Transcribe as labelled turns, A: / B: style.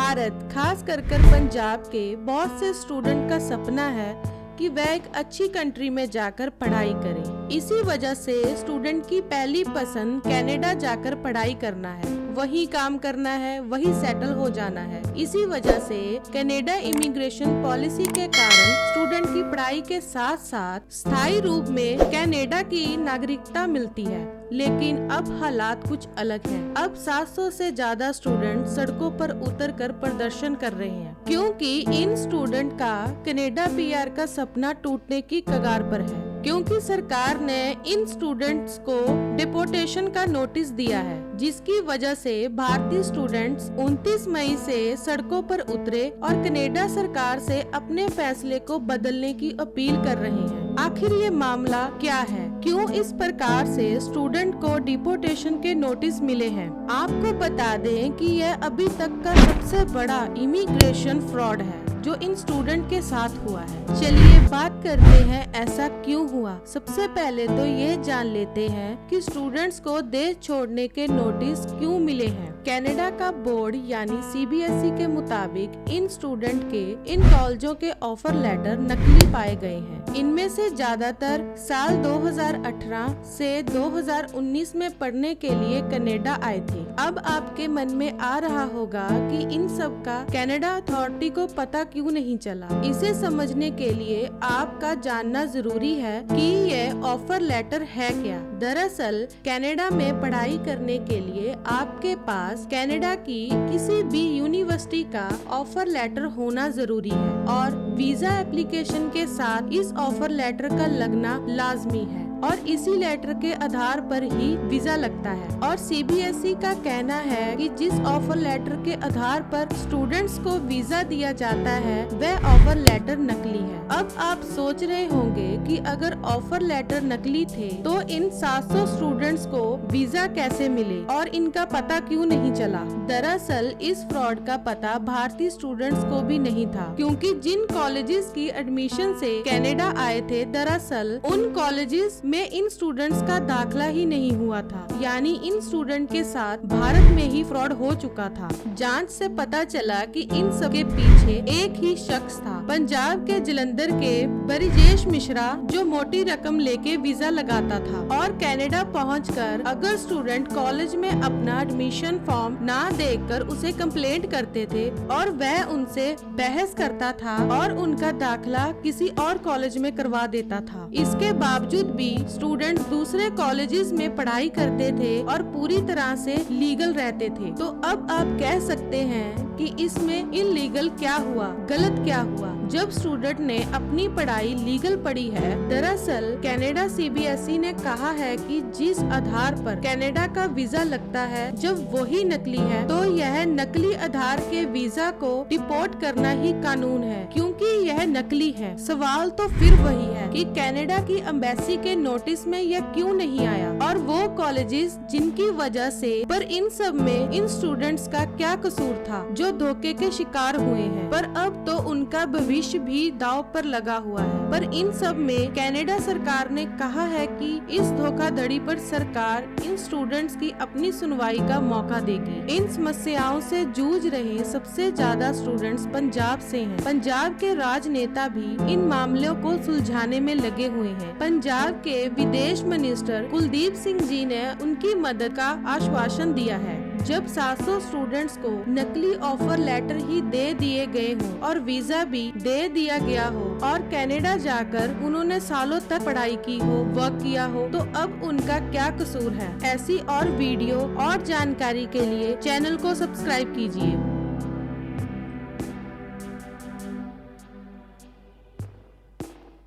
A: भारत खास कर पंजाब के बहुत से स्टूडेंट का सपना है कि वह एक अच्छी कंट्री में जाकर पढ़ाई करे। इसी वजह से स्टूडेंट की पहली पसंद कनाडा जाकर पढ़ाई करना है, वही काम करना है, वही सेटल हो जाना है। इसी वजह से कनाडा इमिग्रेशन पॉलिसी के कारण स्टूडेंट की पढ़ाई के साथ साथ स्थायी रूप में कनाडा की नागरिकता मिलती है। लेकिन अब हालात कुछ अलग हैं। अब 700 से ज्यादा स्टूडेंट सड़कों पर उतरकर प्रदर्शन कर रहे हैं, क्योंकि इन स्टूडेंट का कनाडा पीआर का सपना टूटने की कगार पर है। क्योंकि सरकार ने इन स्टूडेंट्स को डिपोर्टेशन का नोटिस दिया है, जिसकी वजह से भारतीय स्टूडेंट्स 29 मई से सड़कों पर उतरे और कनाडा सरकार से अपने फैसले को बदलने की अपील कर रहे हैं। आखिर ये मामला क्या है? क्यों इस प्रकार से स्टूडेंट को डिपोर्टेशन के नोटिस मिले हैं? आपको बता दें कि यह अभी तक का सबसे बड़ा इमिग्रेशन फ्रॉड है जो इन स्टूडेंट के साथ हुआ है। चलिए बात करते हैं ऐसा क्यों हुआ। सबसे पहले तो ये जान लेते हैं कि स्टूडेंट्स को देश छोड़ने के नोटिस क्यों मिले हैं। कनाडा का बोर्ड यानी सीबीएसई के मुताबिक इन स्टूडेंट के इन कॉलेजों के ऑफर लेटर नकली पाए गए हैं। इनमें से ज्यादातर साल 2018 से 2019 में पढ़ने के लिए कनाडा आए थे। अब आपके मन में आ रहा होगा कि इन सब का कनाडा अथॉरिटी को पता क्यों नहीं चला। इसे समझने के लिए आपका जानना जरूरी है कि यह ऑफर लेटर है क्या। दरअसल कनाडा में पढ़ाई करने के लिए आपके पास कनाडा की किसी भी यूनिवर्सिटी का ऑफर लेटर होना जरूरी है और वीजा एप्लीकेशन के साथ इस ऑफर लेटर का लगना लाजमी है और इसी लेटर के आधार पर ही वीजा लगता है। और सीबीएसई का कहना है कि जिस ऑफर लेटर के आधार पर स्टूडेंट्स को वीजा दिया जाता है वह ऑफर लेटर नकली है। अब आप सोच रहे होंगे कि अगर ऑफर लेटर नकली थे तो इन 700 स्टूडेंट्स को वीजा कैसे मिले और इनका पता क्यों नहीं चला। दरअसल इस फ्रॉड का पता भारतीय स्टूडेंट्स को भी नहीं था, क्योंकि जिन कॉलेजेस की एडमिशन से कनाडा आए थे दरअसल उन कॉलेजेस में इन स्टूडेंट्स का दाखला ही नहीं हुआ था, यानी इन स्टूडेंट के साथ भारत में ही फ्रॉड हो चुका था। जांच से पता चला कि इन सब के पीछे एक ही शख्स था, पंजाब के जलंधर के ब्रिजेश मिश्रा, जो मोटी रकम लेके वीजा लगाता था और कनाडा पहुंचकर अगर स्टूडेंट कॉलेज में अपना एडमिशन फॉर्म ना देखकर उसे कंप्लेंट करते थे और वह उनसे बहस करता था और उनका दाखला किसी और कॉलेज में करवा देता था। इसके बावजूद भी स्टूडेंट दूसरे कॉलेजेस में पढ़ाई करते थे और पूरी तरह से लीगल रहते थे। तो अब आप कह सकते हैं कि इसमें इलीगल क्या हुआ, गलत क्या हुआ जब स्टूडेंट ने अपनी पढ़ाई लीगल पढ़ी है। दरअसल कनाडा सीबीएसई ने कहा है कि जिस आधार पर कनाडा का वीजा लगता है जब वही नकली है तो यह नकली आधार के वीजा को डिपोर्ट करना ही कानून है, क्योंकि यह नकली है। सवाल तो फिर वही है कि कनाडा की एम्बेसी के नोटिस में यह क्यों नहीं आया और वो कॉलेजेस जिनकी वजह से पर इन सब में इन स्टूडेंट्स का क्या कसूर था जो धोखे के शिकार हुए हैं। पर अब तो उनका भविष्य भी दांव पर लगा हुआ है। पर इन सब में कनाडा सरकार ने कहा है कि इस धोखाधड़ी पर सरकार इन स्टूडेंट्स की अपनी सुनवाई का मौका देगी। इन समस्याओं से जूझ रहे सबसे ज्यादा स्टूडेंट्स पंजाब से हैं। पंजाब के राजनेता भी इन मामलों को सुलझाने में लगे हुए हैं। पंजाब के विदेश मिनिस्टर कुलदीप सिंह जी ने उनकी मदद का आश्वासन दिया है। जब 700 स्टूडेंट्स को नकली ऑफर लेटर ही दे दिए गए हो और वीजा भी दे दिया गया हो और कनाडा जाकर उन्होंने सालों तक पढ़ाई की हो, वर्क किया हो, तो अब उनका क्या कसूर है। ऐसी और वीडियो और जानकारी के लिए चैनल को सब्सक्राइब कीजिए।